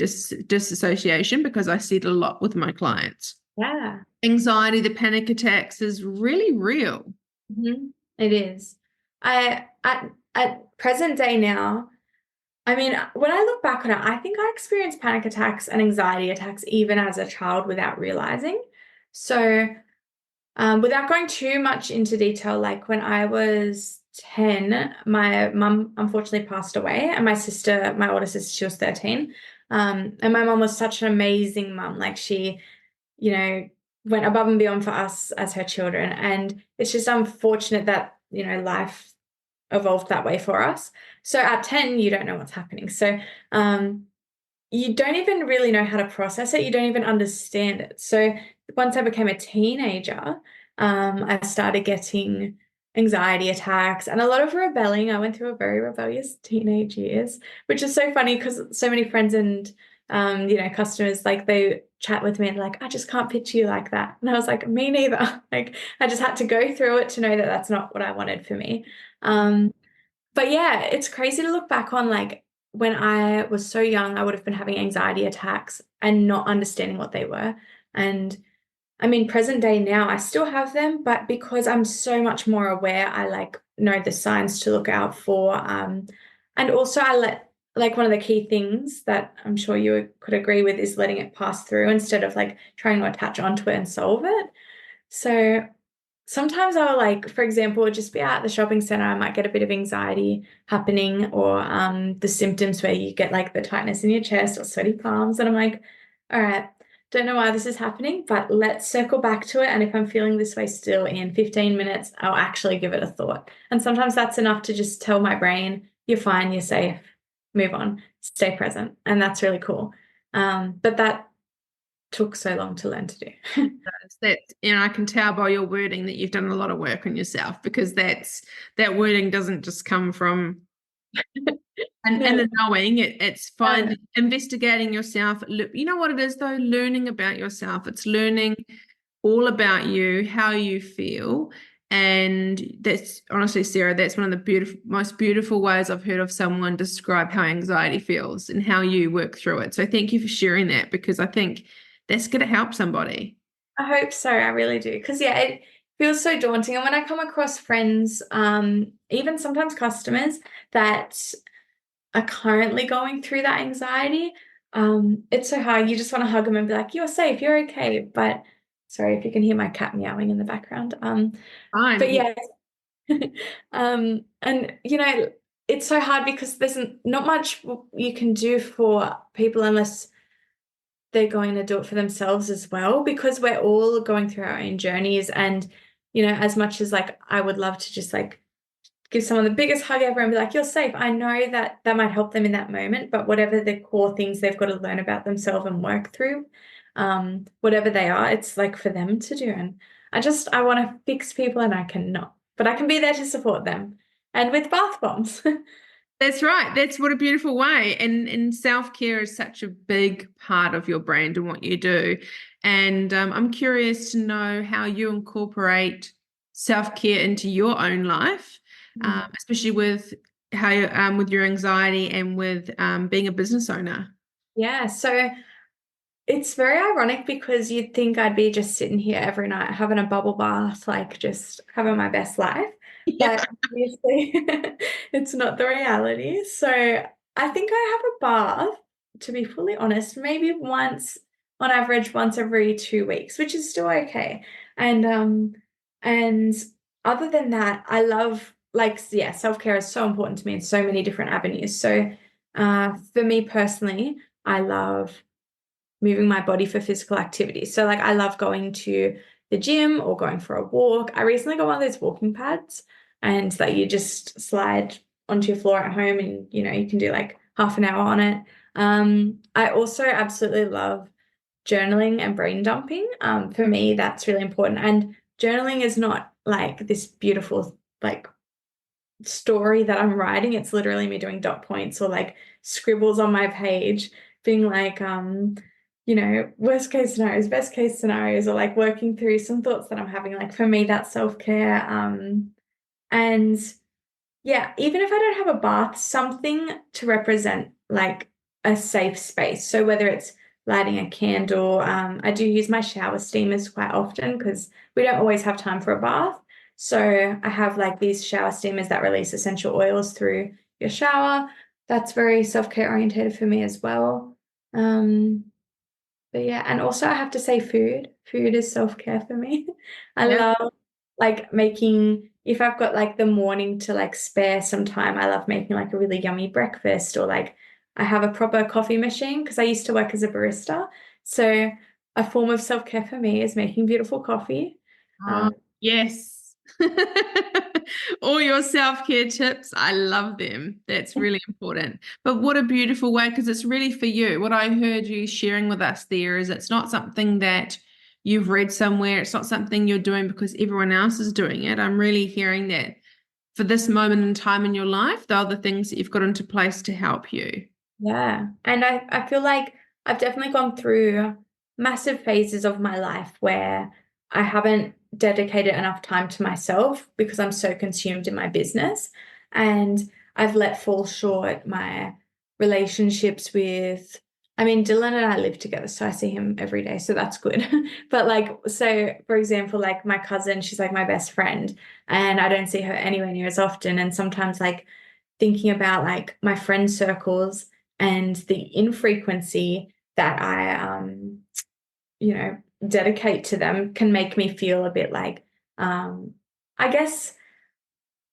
disassociation because I see it a lot with my clients. Yeah. Anxiety, the panic attacks is really real. It is. I at present day now, I mean, when I look back on it, I think I experienced panic attacks and anxiety attacks even as a child without realizing. So, without going too much into detail, like when I was 10, my mum unfortunately passed away, and my sister, my older sister, she was 13. And my mum was such an amazing mum. Like she, you know, went above and beyond for us as her children. And it's just unfortunate that, you know, life evolved that way for us. So at 10, you don't know what's happening. So you don't even really know how to process it. You don't even understand it. So once I became a teenager, I started getting anxiety attacks and a lot of rebelling. I went through a very rebellious teenage years, which is so funny because so many friends and you know, customers like they chat with me and like, I just can't picture you like that. And I was like, me neither. Like I just had to go through it to know that that's not what I wanted for me. But yeah, it's crazy to look back on like when I was so young, I would have been having anxiety attacks and not understanding what they were. And I mean, present day now, I still have them, but because I'm so much more aware, I like know the signs to look out for. And also I let like one of the key things that I'm sure you could agree with is letting it pass through instead of like trying to attach onto it and solve it. So sometimes I'll like, for example, just be out at the shopping center, I might get a bit of anxiety happening or the symptoms where you get like the tightness in your chest or sweaty palms. And I'm like, all right, don't know why this is happening, but let's circle back to it. And if I'm feeling this way still in 15 minutes, I'll actually give it a thought. And sometimes that's enough to just tell my brain, you're fine, you're safe, move on, stay present. And that's really cool. But that took so long to learn to do. That, you know, I can tell by your wording that you've done a lot of work on yourself because that wording doesn't just come from and the knowing it's finding investigating yourself. You know what it is though, learning about yourself. It's learning all about you, how you feel. And that's honestly, Sarah, that's one of the most beautiful ways I've heard of someone describe how anxiety feels and how you work through it. So thank you for sharing that because I think that's going to help somebody. I hope so. I really do. Because, yeah, it feels so daunting. And when I come across friends, even sometimes customers that are currently going through that anxiety, it's so hard. You just want to hug them and be like, you're safe, you're okay. But sorry if you can hear my cat meowing in the background. But Fine. yeah, and it's so hard because there's not much you can do for people unless they're going to do it for themselves as well, because we're all going through our own journeys. And, as much as like I would love to just like give someone the biggest hug ever and be like, you're safe, I know that that might help them in that moment, but whatever the core things they've got to learn about themselves and work through, whatever they are, it's like for them to do. And I want to fix people and I cannot, but I can be there to support them. And with bath bombs. That's right. That's what a beautiful way. And self-care is such a big part of your brand and what you do. And I'm curious to know how you incorporate self-care into your own life, especially with how with your anxiety and with being a business owner. Yeah, so it's very ironic because you'd think I'd be just sitting here every night having a bubble bath, like just having my best life. Yeah. But obviously, it's not the reality. So I think I have a bath, to be fully honest, maybe once, on average, once every 2 weeks, which is still okay. And other than that, I love, like, yeah, self-care is so important to me in so many different avenues. So for me personally, I love moving my body for physical activity. So like I love going to the gym or going for a walk. I recently got one of those walking pads and that you just slide onto your floor at home and you can do like half an hour on it. I also absolutely love journaling and brain dumping. For me, that's really important. And journaling is not like this beautiful like story that I'm writing. It's literally me doing dot points or like scribbles on my page, being like, worst case scenarios, best case scenarios, or like working through some thoughts that I'm having. Like for me, that's self-care. And yeah, even if I don't have a bath, something to represent like a safe space. So whether it's lighting a candle, I do use my shower steamers quite often because we don't always have time for a bath. So I have like these shower steamers that release essential oils through your shower. That's very self-care oriented for me as well. But yeah, and also I have to say food. Food is self-care for me. I Yeah. love like making, if I've got like the morning to like spare some time, I love making like a really yummy breakfast, or like I have a proper coffee machine because I used to work as a barista. So a form of self-care for me is making beautiful coffee. Oh, yes. All your self-care tips, I love them. That's really important. But what a beautiful way, because it's really for you. What I heard you sharing with us there is it's not something that you've read somewhere. It's not something you're doing because everyone else is doing it. I'm really hearing that for this moment in time in your life, they're the things that you've got into place to help you. Yeah. And I feel like I've definitely gone through massive phases of my life where I haven't dedicated enough time to myself because I'm so consumed in my business. And I've let fall short my relationships with, I mean, Dylan and I live together, so I see him every day, so that's good. But like, so for example, like my cousin, she's like my best friend, and I don't see her anywhere near as often. And sometimes like thinking about like my friend circles and the infrequency that I dedicate to them can make me feel a bit like, I guess,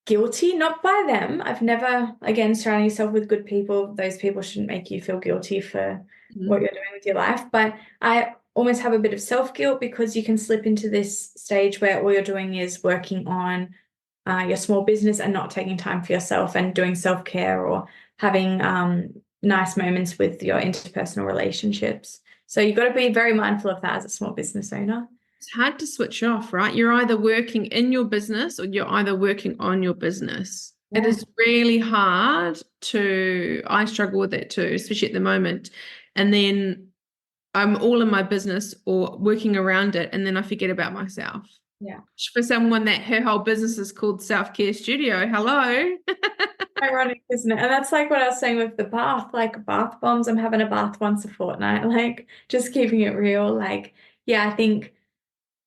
guilty, not by them. I've never, again, surrounding yourself with good people, those people shouldn't make you feel guilty for what you're doing with your life. But I almost have a bit of self-guilt because you can slip into this stage where all you're doing is working on your small business and not taking time for yourself and doing self-care or having nice moments with your interpersonal relationships. So you've got to be very mindful of that as a small business owner. It's hard to switch off, right? You're either working in your business or you're either working on your business. It Yeah. is really hard I struggle with it too, especially at the moment. And then I'm all in my business or working around it, and then I forget about myself. Yeah. For someone that her whole business is called Self Care Studio, hello. Ironic, isn't it? And that's like what I was saying with the bath, like bath bombs. I'm having a bath once a fortnight, like just keeping it real. Like, yeah, I think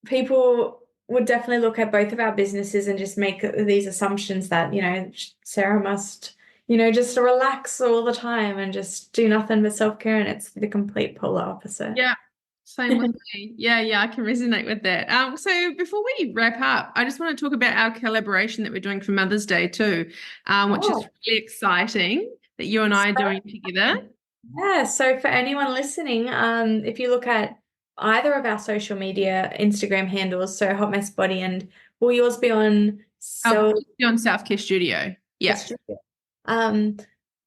people would definitely look at both of our businesses and just make these assumptions that, Sarah must, just relax all the time and just do nothing but self-care. And it's the complete polar opposite. Yeah, same with me. Yeah, I can resonate with that. So before we wrap up, I just want to talk about our collaboration that we're doing for Mother's Day too, which is Oh, really exciting that you and I are doing together. yeah. So for anyone listening, if you look at either of our social media Instagram handles, so Hot Mess Body, and will yours be on I'll be on Self Care Studio. Yeah. Um,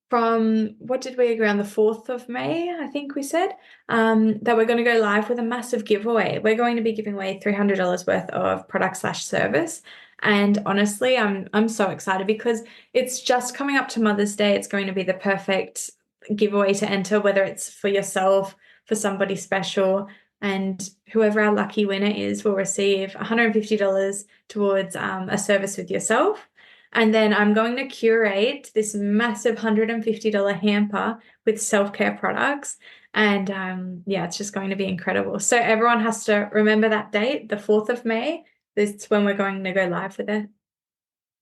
from what did we agree on, the 4th of May, I think we said, that we're going to go live with a massive giveaway. We're going to be giving away $300 worth of product/service. And honestly, I'm so excited because it's just coming up to Mother's Day. It's going to be the perfect giveaway to enter, whether it's for yourself, for somebody special, and whoever our lucky winner is will receive $150 towards a service with yourself. And then I'm going to curate this massive $150 hamper with self-care products. And yeah, it's just going to be incredible. So everyone has to remember that date, the 4th of May. This is when we're going to go live with it.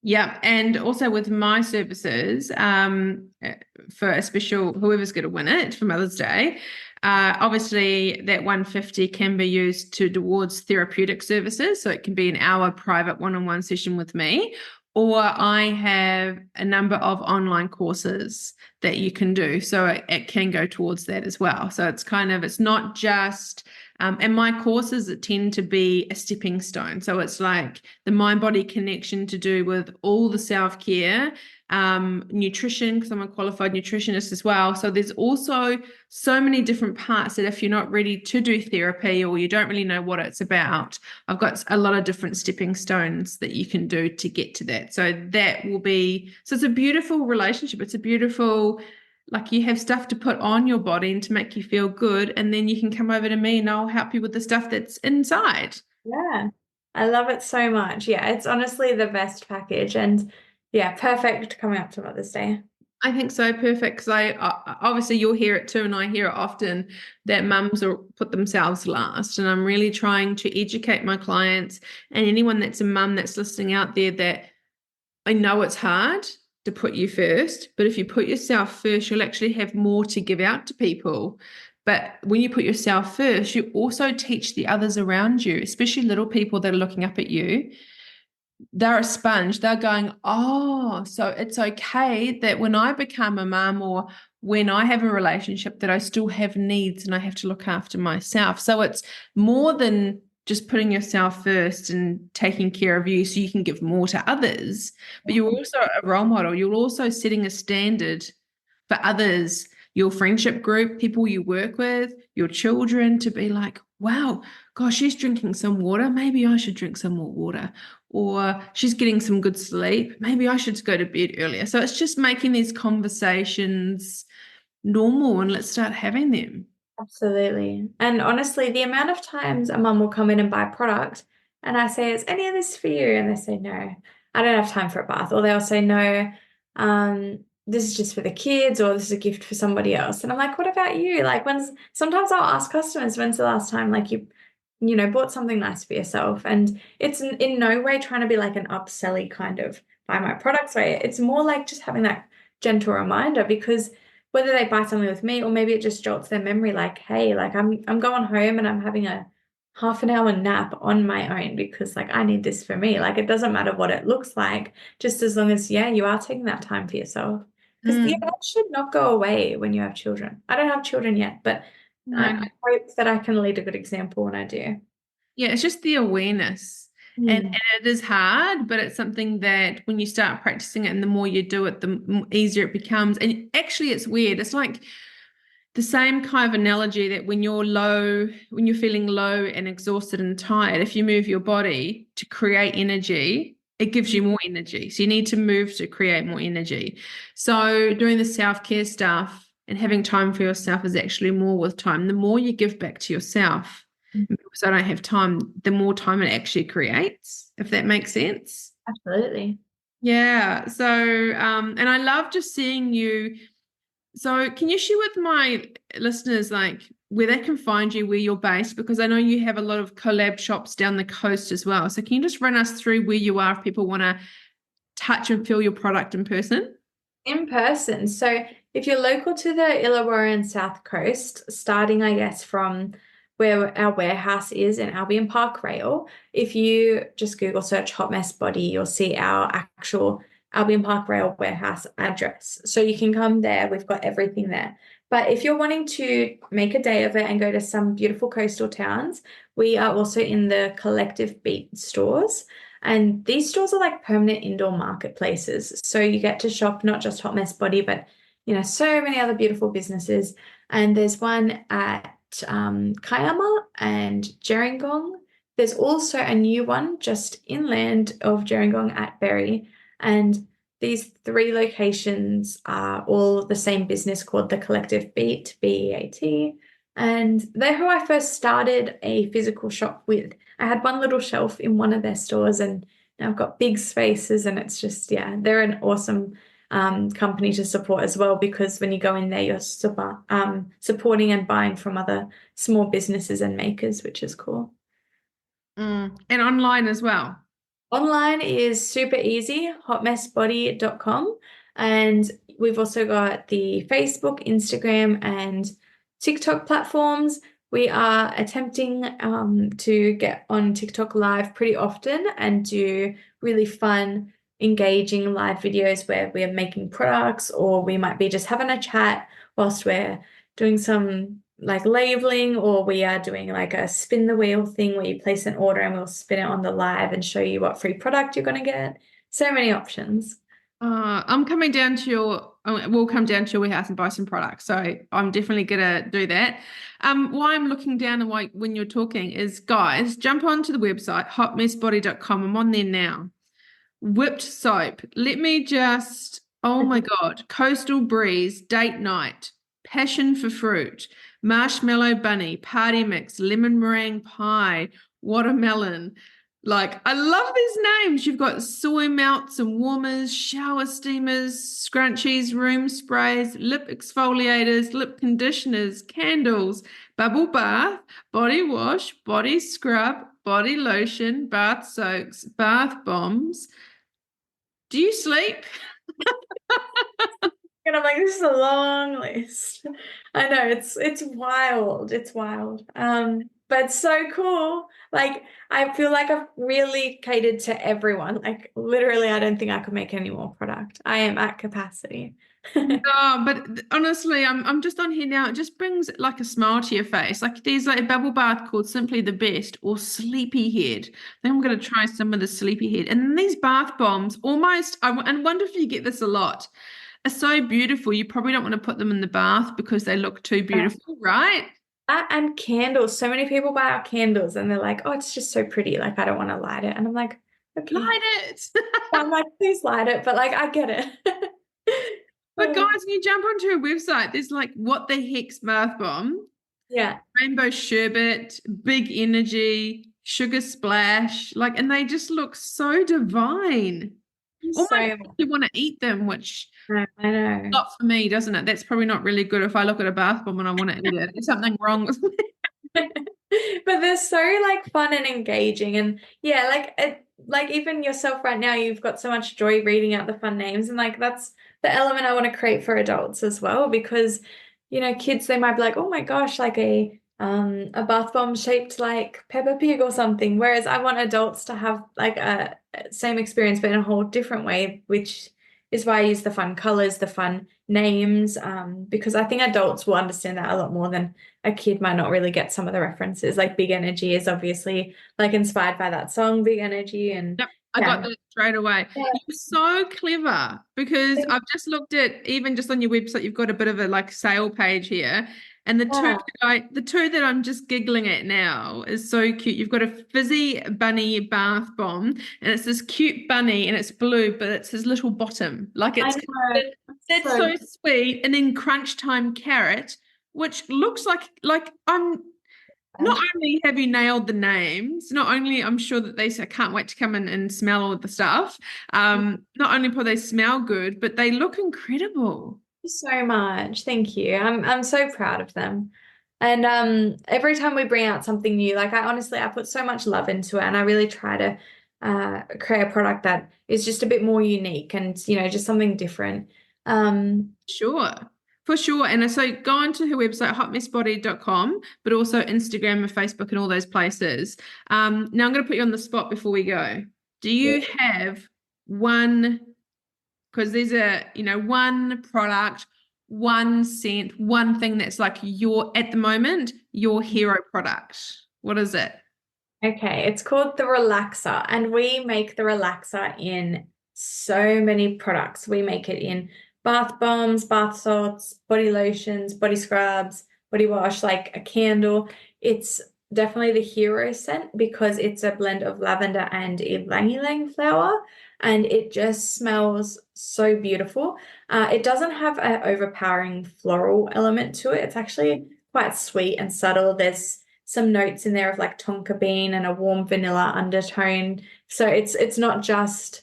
Yeah, and also with my services, for a special, whoever's going to win it for Mother's Day, obviously that 150 can be used towards therapeutic services. So it can be an hour private one-on-one session with me, or I have a number of online courses that you can do. So it can go towards that as well. So it's not just, and my courses tend to be a stepping stone. So it's like the mind-body connection to do with all the self-care, nutrition, because I'm a qualified nutritionist as well. So there's also so many different parts that if you're not ready to do therapy or you don't really know what it's about, I've got a lot of different stepping stones that you can do to get to that. So it's a beautiful relationship. It's a beautiful, like, you have stuff to put on your body and to make you feel good, and then you can come over to me and I'll help you with the stuff that's inside. Yeah, I love it so much. Yeah, it's honestly the best package, and yeah, perfect coming up to Mother's Day. I think so, perfect, because I obviously you'll hear it too, and I hear it often that mums are put themselves last, and I'm really trying to educate my clients and anyone that's a mum that's listening out there that I know it's hard to put you first, but if you put yourself first, you'll actually have more to give out to people. But when you put yourself first, you also teach the others around you, especially little people that are looking up at you. They're a sponge. They're going, oh, so it's okay that when I become a mum or when I have a relationship that I still have needs and I have to look after myself. So it's more than just putting yourself first and taking care of you so you can give more to others, but you're also a role model. You're also setting a standard for others, your friendship group, people you work with, your children, to be like, wow, gosh, she's drinking some water. Maybe I should drink some more water. Or she's getting some good sleep. Maybe I should go to bed earlier. So it's just making these conversations normal, and let's start having them. Absolutely. And honestly, the amount of times a mum will come in and buy product and I say, is any of this for you? And they say, no, I don't have time for a bath. Or they'll say, no, this is just for the kids, or this is a gift for somebody else. And I'm like, what about you? Like, sometimes I'll ask customers, when's the last time like you bought something nice for yourself? And it's in no way trying to be like an upselly kind of buy my products way. It's more like just having that gentle reminder, because whether they buy something with me or maybe it just jolts their memory, like, hey, like I'm going home and I'm having a half an hour nap on my own because like I need this for me. Like, it doesn't matter what it looks like, just as long as, yeah, you are taking that time for yourself. Because yeah, that should not go away when you have children. I don't have children yet, but I hope that I can lead a good example when I do. Yeah, it's just the awareness. And it is hard, but it's something that when you start practicing it and the more you do it, the easier it becomes. And actually, it's weird. It's like the same kind of analogy that when you're feeling low and exhausted and tired, if you move your body to create energy, it gives you more energy. So you need to move to create more energy. So doing the self-care stuff and having time for yourself is actually more with time. The more you give back to yourself, because I don't have time, the more time it actually creates, if that makes sense. Absolutely. Yeah. So, and I love just seeing you. So can you share with my listeners like where they can find you, where you're based? Because I know you have a lot of collab shops down the coast as well. So can you just run us through where you are if people want to touch and feel your product in person? In person. So if you're local to the Illawarra and South Coast, starting, I guess, from where our warehouse is in Albion Park Rail, if you just Google search Hot Mess Body, you'll see our actual Albion Park Rail warehouse address. So you can come there. We've got everything there. But if you're wanting to make a day of it and go to some beautiful coastal towns, we are also in the Collective Beat stores. And these stores are like permanent indoor marketplaces. So you get to shop not just Hot Mess Body, but so many other beautiful businesses. And there's one at Kiama and Gerringong. There's also a new one just inland of Gerringong at Berry. And these three locations are all the same business called the Collective Beat, BEAT. And they're who I first started a physical shop with. I had one little shelf in one of their stores, and now I've got big spaces, and it's just, yeah, they're an awesome company to support as well, because when you go in there, you're supporting and buying from other small businesses and makers, which is cool. And online as well. Online is super easy, hotmessbody.com. And we've also got the Facebook, Instagram, and TikTok platforms. We are attempting to get on TikTok live pretty often and do really fun, engaging live videos where we are making products, or we might be just having a chat whilst we're doing some like labeling, or we are doing like a spin the wheel thing where you place an order and we'll spin it on the live and show you what free product you're going to get. So many options. I'm coming down to we'll come down to your warehouse and buy some products. So I'm definitely gonna do that. Why I'm looking down and why when you're talking is, guys, jump onto the website, hotmessbody.com. I'm on there now. Whipped soap. Let me just, oh my God, coastal breeze, date night, passion for fruit, marshmallow bunny, party mix, lemon meringue pie, watermelon. Like, I love these names. You've got soy melts and warmers, shower steamers, scrunchies, room sprays, lip exfoliators, lip conditioners, candles, bubble bath, body wash, body scrub, body lotion, bath soaks, bath bombs. Do you sleep? And I'm like, this is a long list. I know it's wild. It's wild. But so cool. Like, I feel like I've really catered to everyone. Like, literally, I don't think I could make any more product. I am at capacity. Oh, but honestly, I'm just on here now. It just brings like a smile to your face. Like there's like a bubble bath called Simply the Best or Sleepyhead. I think I'm going to try some of the Sleepyhead. And then these bath bombs, almost. And wonder if you get this a lot. Are so beautiful. You probably don't want to put them in the bath because they look too beautiful, right? And candles. So many people buy our candles and they're like, oh, it's just so pretty. Like, I don't want to light it. And I'm like, okay. Light it. I'm like, please light it. But like, I get it. But guys, when you jump onto a website, there's like what the heck's bath bomb, Yeah. rainbow sherbet, big energy, sugar splash, like, and they just look so divine. Almost So like you want to eat them, which I know. not for me, doesn't it? That's probably not really good if I look at a bath bomb and I want to eat it. There's something wrong with me. But they're so like fun and engaging, and yeah, like even yourself right now, you've got so much joy reading out the fun names, and like that's the element I want to create for adults as well, because kids, they might be like, oh my gosh, like a bath bomb shaped like Peppa Pig or something, whereas I want adults to have like a same experience but in a whole different way, which is why I use the fun colors, the fun names, because I think adults will understand that a lot more than a kid might not really get some of the references. Like Big Energy is obviously like inspired by that song, Big Energy, and Yep, I got that straight away. yeah. You're so clever because I've just looked at even just on your website, you've got a bit of a like sale page here. And the two that I'm just giggling at now is so cute. You've got a fizzy bunny bath bomb, and it's this cute bunny, and it's blue, but it's his little bottom. Like it's that's so sweet. And then crunch time carrot, which looks like not only have you nailed the names, not only I'm sure that they say, I can't wait to come in and smell all of the stuff. Not only do they smell good, but they look incredible. Thank you so much. Thank you. I'm so proud of them. And every time we bring out something new, like I put so much love into it, and I really try to create a product that is just a bit more unique and, just something different. Sure. For sure. And so go onto her website, hotmessbody.com, but also Instagram and Facebook and all those places. Now I'm going to put you on the spot before we go. Do you have one, because there's one product, one scent, one thing that's like at the moment, your hero product? What is it? Okay, it's called the Relaxer, and we make the Relaxer in so many products. We make it in bath bombs, bath salts, body lotions, body scrubs, body wash, like a candle. It's definitely the hero scent because it's a blend of lavender and ylang-ylang flower, and it just smells so beautiful. It doesn't have an overpowering floral element to it. It's actually quite sweet and subtle. There's some notes in there of like tonka bean and a warm vanilla undertone. So it's not just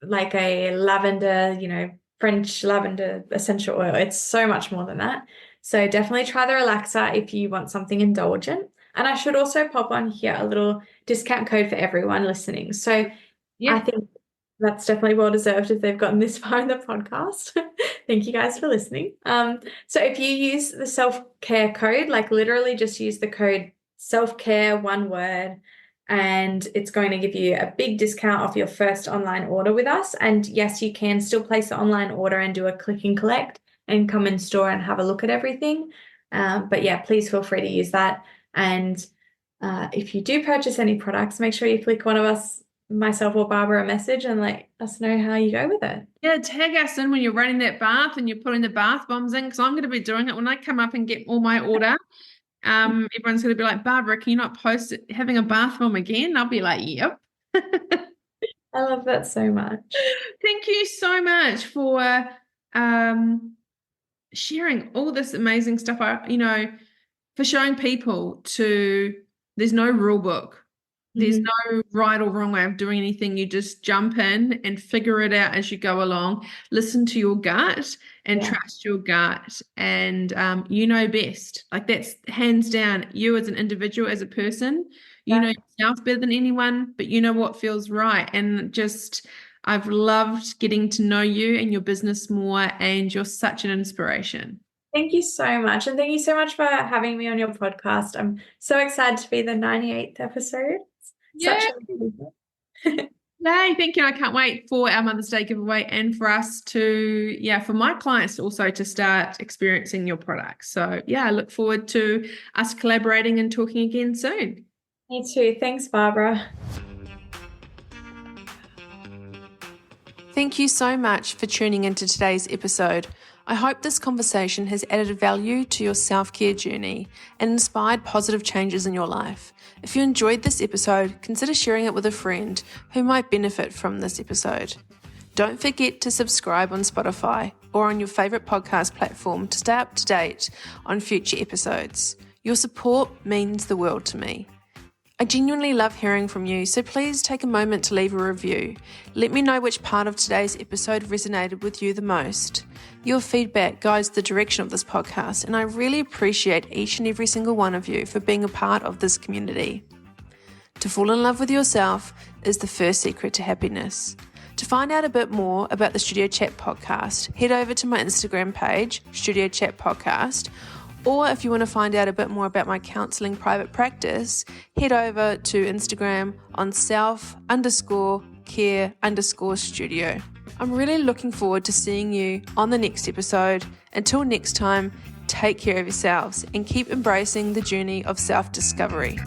like a lavender, French lavender essential oil. It's so much more than that. So definitely try the Relaxer if you want something indulgent. And I should also pop on here a little discount code for everyone listening. So I think that's definitely well deserved if they've gotten this far in the podcast. Thank you guys for listening. So if you use the self-care code, like literally just use the code self-care, one word, and it's going to give you a big discount off your first online order with us. And yes, you can still place an online order and do a click and collect and come in store and have a look at everything. But yeah, please feel free to use that. And if you do purchase any products, make sure you flick one of us, myself or Barbara, a message and let us know how you go with it. Yeah, tag us in when you're running that bath and you're putting the bath bombs in, because I'm going to be doing it when I come up and get all my order. Everyone's going to be like, Barbara, can you not post it, having a bath bomb again? I'll be like, yep. I love that so much. Thank you so much for sharing all this amazing stuff. For showing people there's no rule book. There's no right or wrong way of doing anything. You just jump in and figure it out as you go along. Listen to your gut and trust your gut, and you know best. Like that's hands down. You as an individual, as a person, you know yourself better than anyone, but you know what feels right. And I've loved getting to know you and your business more, and you're such an inspiration. Thank you so much. And thank you so much for having me on your podcast. I'm so excited to be the 98th episode. Yay, thank you. I can't wait for our Mother's Day giveaway and for us for my clients also to start experiencing your products. So I look forward to us collaborating and talking again soon. Me too. Thanks, Barbara. Thank you so much for tuning into today's episode. I hope this conversation has added value to your self-care journey and inspired positive changes in your life. If you enjoyed this episode, consider sharing it with a friend who might benefit from this episode. Don't forget to subscribe on Spotify or on your favorite podcast platform to stay up to date on future episodes. Your support means the world to me. I genuinely love hearing from you, so please take a moment to leave a review. Let me know which part of today's episode resonated with you the most. Your feedback guides the direction of this podcast, and I really appreciate each and every single one of you for being a part of this community. To fall in love with yourself is the first secret to happiness. To find out a bit more about the Studio Chat podcast, head over to my Instagram page, Studio Chat Podcast, or if you want to find out a bit more about my counselling private practice, head over to Instagram on self_care_studio. I'm really looking forward to seeing you on the next episode. Until next time, take care of yourselves and keep embracing the journey of self-discovery.